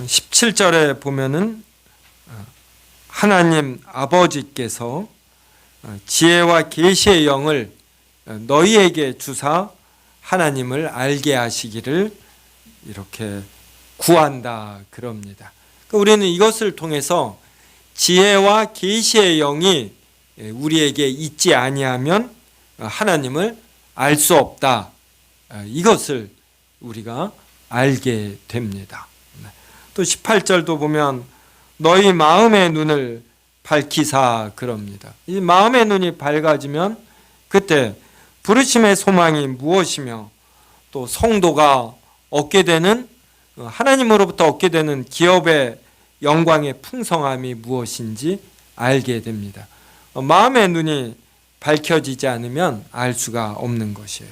17절에 보면은 하나님 아버지께서 지혜와 계시의 영을 너희에게 주사 하나님을 알게 하시기를 이렇게 구한다 그럽니다. 그러니까 우리는 이것을 통해서 지혜와 계시의 영이 우리에게 있지 아니하면 하나님을 알 수 없다. 이것을 우리가 알게 됩니다. 또 18절도 보면 너희 마음의 눈을 밝히사 그럽니다. 이 마음의 눈이 밝아지면 그때 부르심의 소망이 무엇이며 또 성도가 얻게 되는 하나님으로부터 얻게 되는 기업의 영광의 풍성함이 무엇인지 알게 됩니다. 마음의 눈이 밝혀지지 않으면 알 수가 없는 것이에요.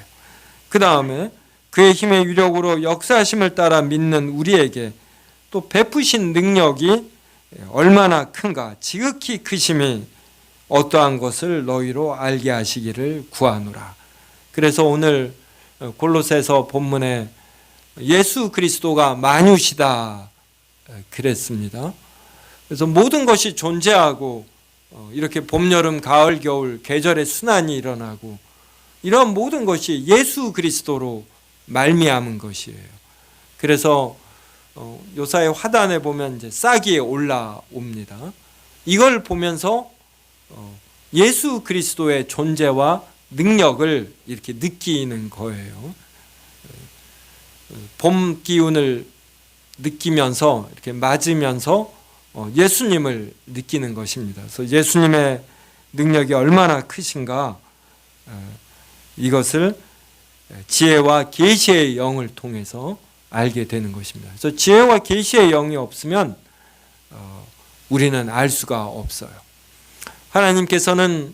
그 다음에 그의 힘의 위력으로 역사하심을 따라 믿는 우리에게 또 베푸신 능력이 얼마나 큰가, 지극히 크심이 어떠한 것을 너희로 알게 하시기를 구하노라. 그래서 오늘 골로새서 본문에 예수 그리스도가 만유시다 그랬습니다. 그래서 모든 것이 존재하고 이렇게 봄, 여름, 가을, 겨울 계절의 순환이 일어나고 이런 모든 것이 예수 그리스도로 말미암은 것이에요. 그래서 요사의 화단에 보면 이제 싹이 올라옵니다. 이걸 보면서 예수 그리스도의 존재와 능력을 이렇게 느끼는 거예요. 봄 기운을 느끼면서 이렇게 맞으면서 예수님을 느끼는 것입니다. 그래서 예수님의 능력이 얼마나 크신가 이것을 지혜와 계시의 영을 통해서 알게 되는 것입니다. 그래서 지혜와 계시의 영이 없으면 우리는 알 수가 없어요. 하나님께서는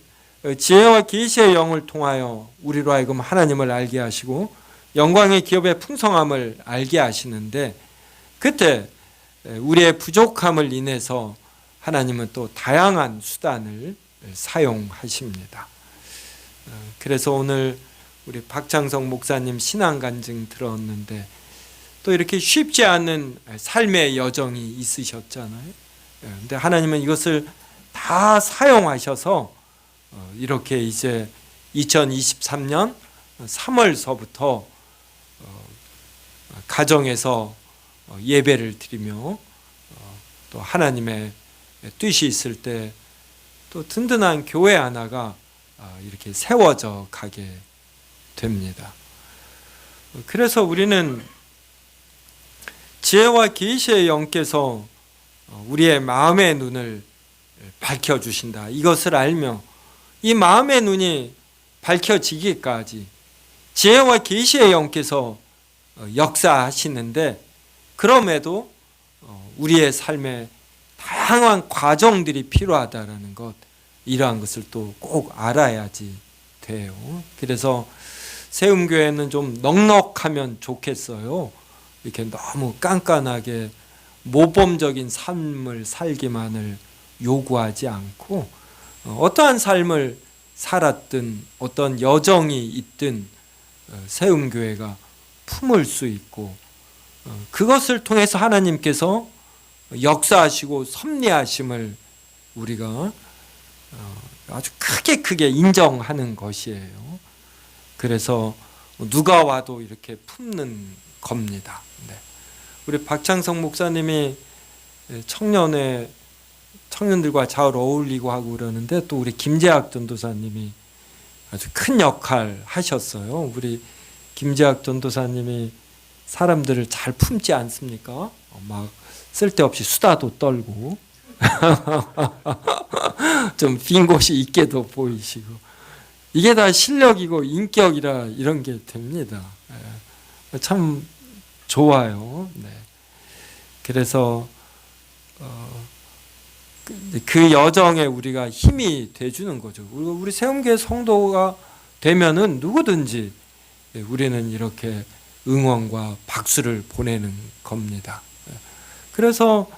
지혜와 계시의 영을 통하여 우리로 하여금 하나님을 알게 하시고 영광의 기업의 풍성함을 알게 하시는데 그때 우리의 부족함을 인해서 하나님은 또 다양한 수단을 사용하십니다. 그래서 오늘 우리 박창성 목사님 신앙 간증 들었는데 또 이렇게 쉽지 않은 삶의 여정이 있으셨잖아요. 근데 하나님은 이것을 다 사용하셔서 이렇게 이제 2023년 3월서부터 가정에서 예배를 드리며 또 하나님의 뜻이 있을 때 또 든든한 교회 하나가 이렇게 세워져 가게 됩니다. 그래서 우리는 지혜와 계시의 영께서 우리의 마음의 눈을 밝혀주신다. 이것을 알며 이 마음의 눈이 밝혀지기까지 지혜와 계시의 영께서 역사하시는데 그럼에도 우리의 삶에 다양한 과정들이 필요하다는 것, 이러한 것을 또 꼭 알아야지 돼요. 그래서 세움교회는 좀 넉넉하면 좋겠어요. 이렇게 너무 깐깐하게 모범적인 삶을 살기만을 요구하지 않고 어떠한 삶을 살았든 어떤 여정이 있든 세움교회가 품을 수 있고 그것을 통해서 하나님께서 역사하시고 섭리하심을 우리가 아주 크게 인정하는 것이에요. 그래서 누가 와도 이렇게 품는 겁니다. 네. 우리 박창성 목사님이 청년들과 잘 어울리고 하고 그러는데 또 우리 김재학 전도사님이 아주 큰 역할 하셨어요. 우리 김재학 전도사님이 사람들을 잘 품지 않습니까? 막 쓸데없이 수다도 떨고 좀 빈 곳이 있게도 보이시고 이게 다 실력이고 인격이라 이런 게 됩니다. 참 좋아요. 네. 그래서 그 여정에 우리가 힘이 돼주는 거죠. 우리 세움교회 성도가 되면은 누구든지 우리는 이렇게 응원과 박수를 보내는 겁니다. 그래서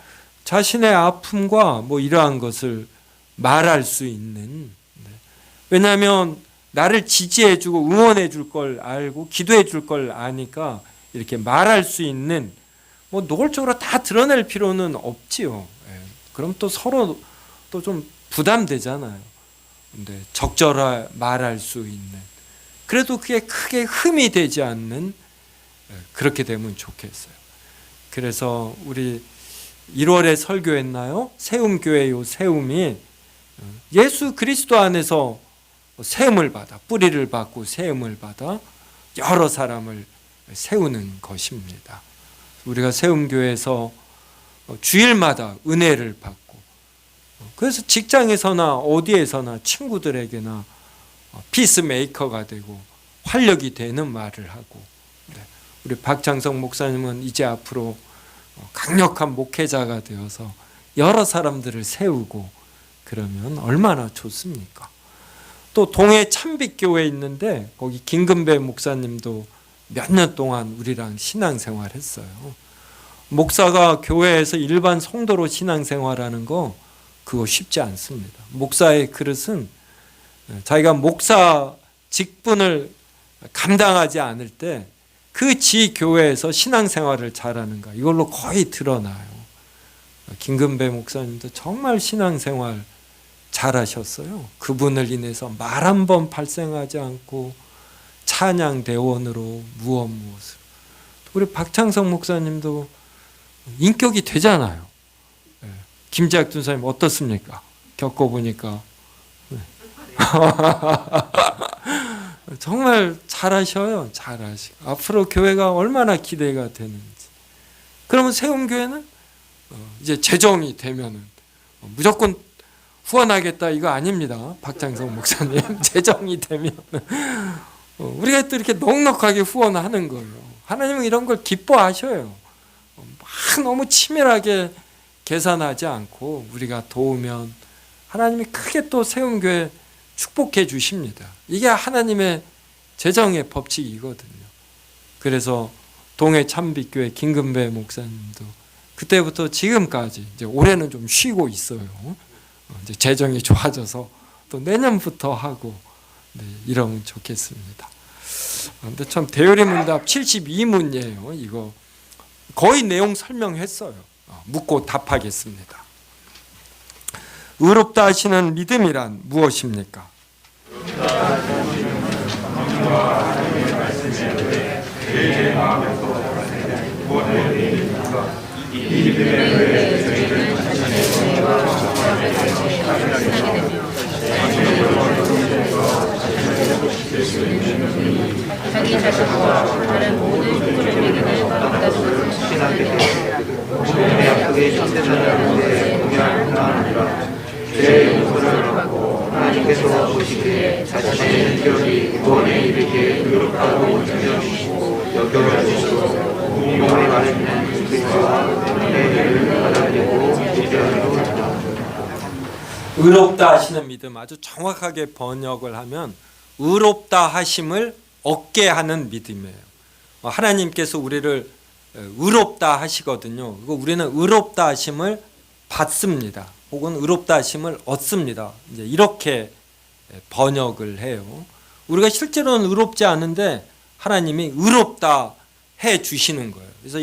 자신의 아픔과 뭐 이러한 것을 말할 수 있는, 왜냐하면 나를 지지해 주고 응원해 줄 걸 알고 기도해 줄 걸 아니까 이렇게 말할 수 있는 뭐 노골적으로 다 드러낼 필요는 없지요. 그럼 또 서로 또 좀 부담되잖아요. 근데 적절히 말할 수 있는, 그래도 그게 크게 흠이 되지 않는, 그렇게 되면 좋겠어요. 그래서 우리 1월에 설교했나요? 세움교회요. 세움이 예수 그리스도 안에서 세움을 받아, 뿌리를 받고 세움을 받아 여러 사람을 세우는 것입니다. 우리가 세움교회에서 주일마다 은혜를 받고, 그래서 직장에서나 어디에서나 친구들에게나 피스메이커가 되고 활력이 되는 말을 하고, 우리 박장성 목사님은 이제 앞으로 강력한 목회자가 되어서 여러 사람들을 세우고 그러면 얼마나 좋습니까? 또 동해 참빛교회 있는데 거기 김근배 목사님도 몇 년 동안 우리랑 신앙생활 했어요. 목사가 교회에서 일반 성도로 신앙생활하는 거 그거 쉽지 않습니다. 목사의 그릇은 자기가 목사 직분을 감당하지 않을 때 그 지 교회에서 신앙생활을 잘하는가, 이걸로 거의 드러나요. 김근배 목사님도 정말 신앙생활 잘하셨어요. 그분을 인해서 말 한 번 발생하지 않고 찬양대원으로 무엇으로. 우리 박창성 목사님도 인격이 되잖아요. 김재학 전사님 어떻습니까? 겪어보니까. 정말 잘하셔요. 잘하시고 앞으로 교회가 얼마나 기대가 되는지. 그러면 세움교회는 이제 재정이 되면은 무조건 후원하겠다 이거 아닙니다. 박장성 목사님. 재정이 되면 우리가 또 이렇게 넉넉하게 후원하는 거예요. 하나님은 이런 걸 기뻐하셔요. 막 너무 치밀하게 계산하지 않고 우리가 도우면 하나님이 크게 또 세움교회 축복해 주십니다. 이게 하나님의 재정의 법칙이거든요. 그래서 동해 참빛교회 김근배 목사님도 그때부터 지금까지, 이제 올해는 좀 쉬고 있어요. 이제 재정이 좋아져서 또 내년부터 하고, 네, 이러면 좋겠습니다. 근데 참 대요리문답 72문이에요. 이거 거의 내용 설명했어요. 묻고 답하겠습니다. 의롭다 하시는 믿음이란 무엇입니까? 자기 자신과 다른 모든 부끄러움에게 받았다는 약속의 전대사자는데 동일한 뿐만 아니라 죄의 용서를 받고 하나님께서 보시기에 자신의 능력이 구원에 이르게 의롭다고 인정하시고 여겨주시고 공평하게 가르치는 그리스도와 은혜를 받아들이고 지켜하려고 합니다. 의롭다 하시는 믿음, 아주 정확하게 번역을 하면 의롭다 하심을 얻게 하는 믿음이에요. 하나님께서 우리를 의롭다 하시거든요. 우리는 의롭다 하심을 받습니다. 혹은 의롭다 하심을 얻습니다. 이제 이렇게 번역을 해요. 우리가 실제로는 의롭지 않은데 하나님이 의롭다 해 주시는 거예요. 그래서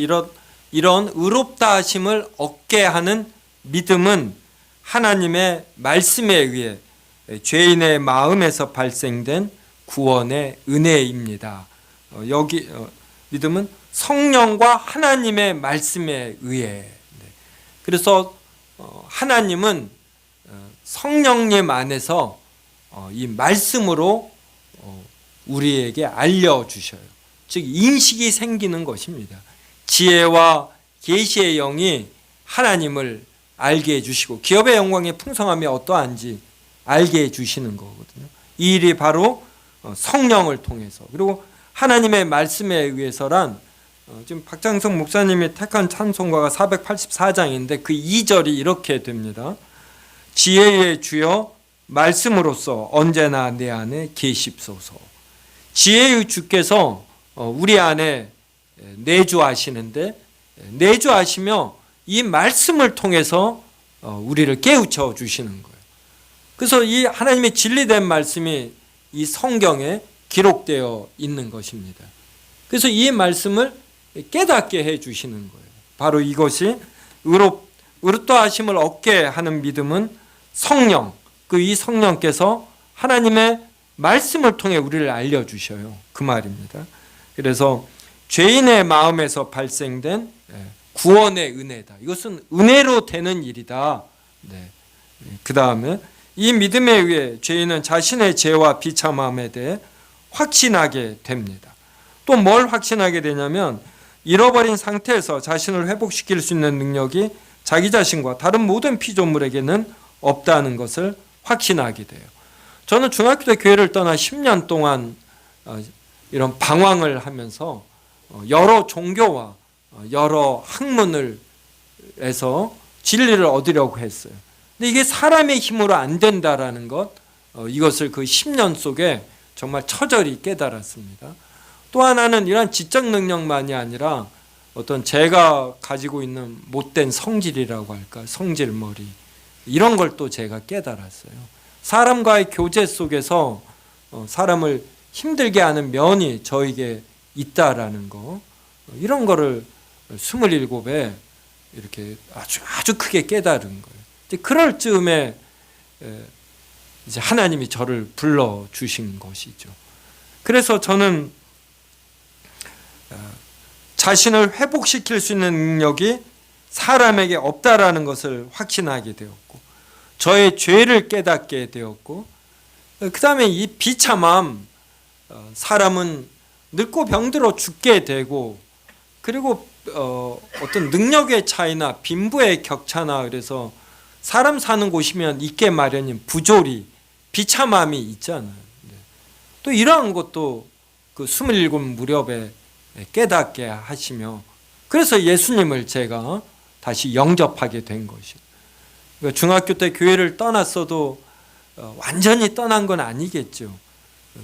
이런 의롭다 하심을 얻게 하는 믿음은 하나님의 말씀에 의해 죄인의 마음에서 발생된 구원의 은혜입니다. 여기 믿음은 성령과 하나님의 말씀에 의해. 그래서 하나님은 성령님 안에서 이 말씀으로 우리에게 알려주셔요. 즉 인식이 생기는 것입니다. 지혜와 계시의 영이 하나님을 알게 해주시고 기업의 영광의 풍성함이 어떠한지 알게 해주시는 거거든요. 이 일이 바로 성령을 통해서, 그리고 하나님의 말씀에 의해서란 지금 박장성 목사님이 택한 찬송가가 484장인데 그 2절이 이렇게 됩니다. 지혜의 주여 말씀으로써 언제나 내 안에 계십소서. 지혜의 주께서 우리 안에 내주하시는데, 내주하시며 이 말씀을 통해서 우리를 깨우쳐 주시는 거예요. 그래서 이 하나님의 진리된 말씀이 이 성경에 기록되어 있는 것입니다. 그래서 이 말씀을 깨닫게 해 주시는 거예요. 바로 이것이 의롭다 하심을 얻게 하는 믿음은 성령, 이 성령께서 하나님의 말씀을 통해 우리를 알려주셔요. 그 말입니다. 그래서 죄인의 마음에서 발생된 구원의 은혜다. 이것은 은혜로 되는 일이다. 그 다음에 이 믿음에 의해 죄인은 자신의 죄와 비참함에 대해 확신하게 됩니다. 또 뭘 확신하게 되냐면 잃어버린 상태에서 자신을 회복시킬 수 있는 능력이 자기 자신과 다른 모든 피조물에게는 없다는 것을 확신하게 돼요. 저는 중학교 때 교회를 떠나 10년 동안 이런 방황을 하면서 여러 종교와 여러 학문을 해서 진리를 얻으려고 했어요. 근데 이게 사람의 힘으로 안 된다라는 것, 이것을 그 10년 속에 정말 처절히 깨달았습니다. 또 하나는 이런 지적 능력만이 아니라 어떤 제가 가지고 있는 못된 성질이라고 할까, 성질머리, 이런 걸 또 제가 깨달았어요. 사람과의 교제 속에서 사람을 힘들게 하는 면이 저에게 있다라는 거, 이런 거를 27에 이렇게 아주 크게 깨달은 거예요. 이제 그럴 즈음에 이제 하나님이 저를 불러 주신 것이죠. 그래서 저는 자신을 회복시킬 수 있는 능력이 사람에게 없다라는 것을 확신하게 되었고, 저의 죄를 깨닫게 되었고, 그 다음에 이 비참함, 사람은 늙고 병들어 죽게 되고, 그리고 어떤 능력의 차이나 빈부의 격차나, 그래서 사람 사는 곳이면 있게 마련인 부조리, 비참함이 있잖아요. 또 이러한 것도 그 27 무렵에 깨닫게 하시며, 그래서 예수님을 제가 다시 영접하게 된 것이죠. 그러니까 중학교 때 교회를 떠났어도 완전히 떠난 건 아니겠죠.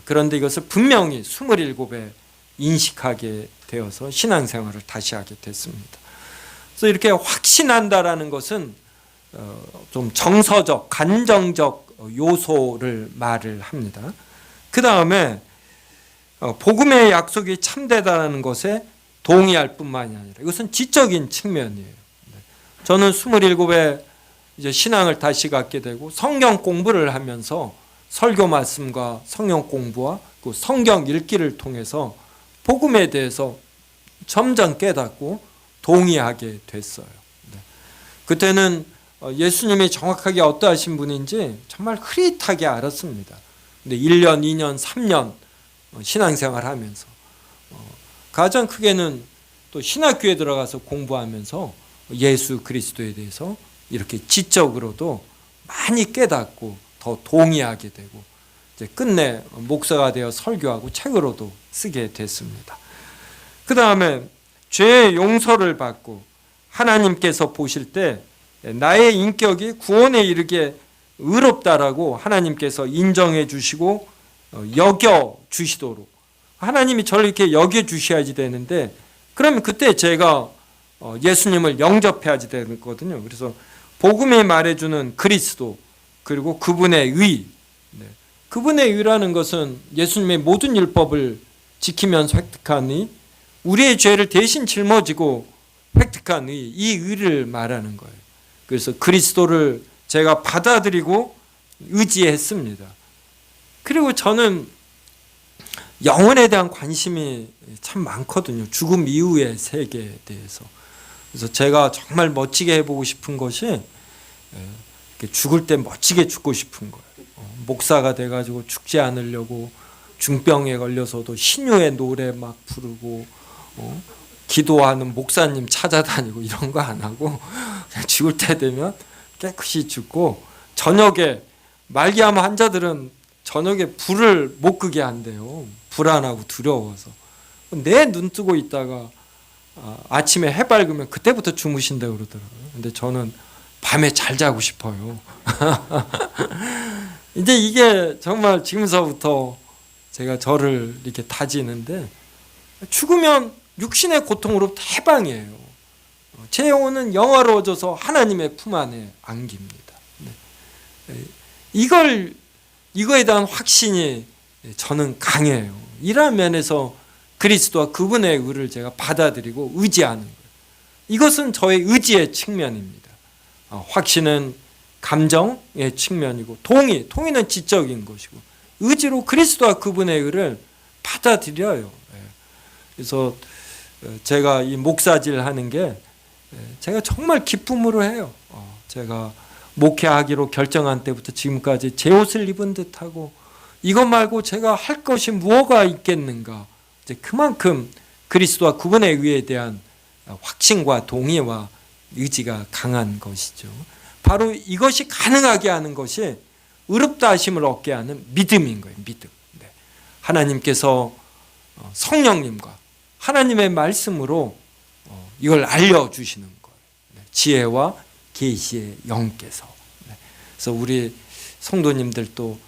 그런데 이것을 분명히 27에 인식하게 되어서 신앙생활을 다시 하게 됐습니다. 그래서 이렇게 확신한다라는 것은 좀 정서적, 감정적 요소를 말을 합니다. 그 다음에 복음의 약속이 참되다는 것에 동의할 뿐만이 아니라 이것은 지적인 측면이에요. 저는 27에 이제 신앙을 다시 갖게 되고 성경 공부를 하면서 설교 말씀과 성경 공부와 그 성경 읽기를 통해서 복음에 대해서 점점 깨닫고 동의하게 됐어요. 그때는 예수님이 정확하게 어떠하신 분인지 정말 흐릿하게 알았습니다. 근데 1년, 2년, 3년 신앙생활 하면서 가장 크게는 또 신학교에 들어가서 공부하면서 예수 그리스도에 대해서 이렇게 지적으로도 많이 깨닫고 더 동의하게 되고, 이제 끝내 목사가 되어 설교하고 책으로도 쓰게 됐습니다. 그 다음에 죄의 용서를 받고 하나님께서 보실 때 나의 인격이 구원에 이르게 의롭다라고 하나님께서 인정해 주시고 여겨 주시도록, 하나님이 저를 이렇게 여겨 주셔야지 되는데, 그러면 그때 제가 예수님을 영접해야지 되거든요. 그래서 복음이 말해주는 그리스도, 그리고 그분의 의, 그분의 의라는 것은 예수님의 모든 율법을 지키면서 획득한 의, 우리의 죄를 대신 짊어지고 획득한 의, 이 의를 말하는 거예요. 그래서 그리스도를 제가 받아들이고 의지했습니다. 그리고 저는 영혼에 대한 관심이 참 많거든요. 죽음 이후의 세계에 대해서. 그래서 제가 정말 멋지게 해보고 싶은 것이 죽을 때 멋지게 죽고 싶은 거예요. 목사가 돼가지고 죽지 않으려고 중병에 걸려서도 신유의 노래 막 부르고 기도하는 목사님 찾아다니고 이런 거 안 하고 그냥 죽을 때 되면 깨끗이 죽고, 저녁에 말기암 환자들은 저녁에 불을 못 끄게 한대요. 불안하고 두려워서. 내 눈 뜨고 있다가 아침에 해 밝으면 그때부터 주무신다고 그러더라고요. 근데 저는 밤에 잘 자고 싶어요. 이제 이게 정말 지금서부터 제가 저를 이렇게 다지는데, 죽으면 육신의 고통으로부터 해방이에요. 제 영혼은 영화로워져서 하나님의 품 안에 안깁니다. 이거에 대한 확신이 저는 강해요. 이런 면에서 그리스도와 그분의 의를 제가 받아들이고 의지하는 거예요. 이것은 저의 의지의 측면입니다. 확신은 감정의 측면이고 동의는 지적인 것이고 의지로 그리스도와 그분의 의를 받아들여요. 그래서 제가 이 목사질 하는 게 제가 정말 기쁨으로 해요. 제가 목회하기로 결정한 때부터 지금까지 제 옷을 입은 듯하고 이것 말고 제가 할 것이 무엇가 있겠는가. 이제 그만큼 그리스도와 그분의 의에 대한 확신과 동의와 의지가 강한 것이죠. 바로 이것이 가능하게 하는 것이 의롭다 하심을 얻게 하는 믿음인 거예요. 믿음. 하나님께서 성령님과 하나님의 말씀으로 이걸 알려주시는 거예요. 지혜와 계시의 영께서. 그래서 우리 성도님들도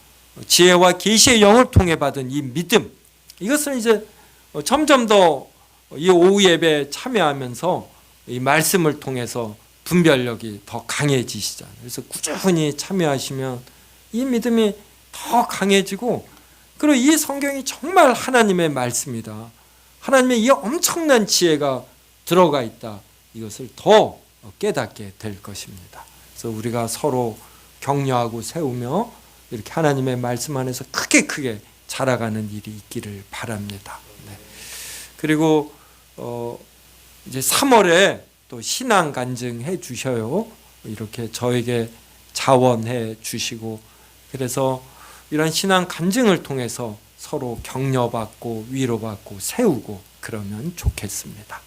지혜와 계시의 영을 통해 받은 이 믿음, 이것은 이제 점점 더 이 오후 예배에 참여하면서 이 말씀을 통해서 분별력이 더 강해지시잖아요. 그래서 꾸준히 참여하시면 이 믿음이 더 강해지고, 그리고 이 성경이 정말 하나님의 말씀이다, 하나님의 이 엄청난 지혜가 들어가 있다, 이것을 더 깨닫게 될 것입니다. 그래서 우리가 서로 격려하고 세우며 이렇게 하나님의 말씀 안에서 크게 자라가는 일이 있기를 바랍니다. 그리고 이제 3월에 또 신앙 간증해 주셔요. 이렇게 저에게 자원해 주시고, 그래서 이런 신앙 간증을 통해서 서로 격려받고 위로받고 세우고 그러면 좋겠습니다.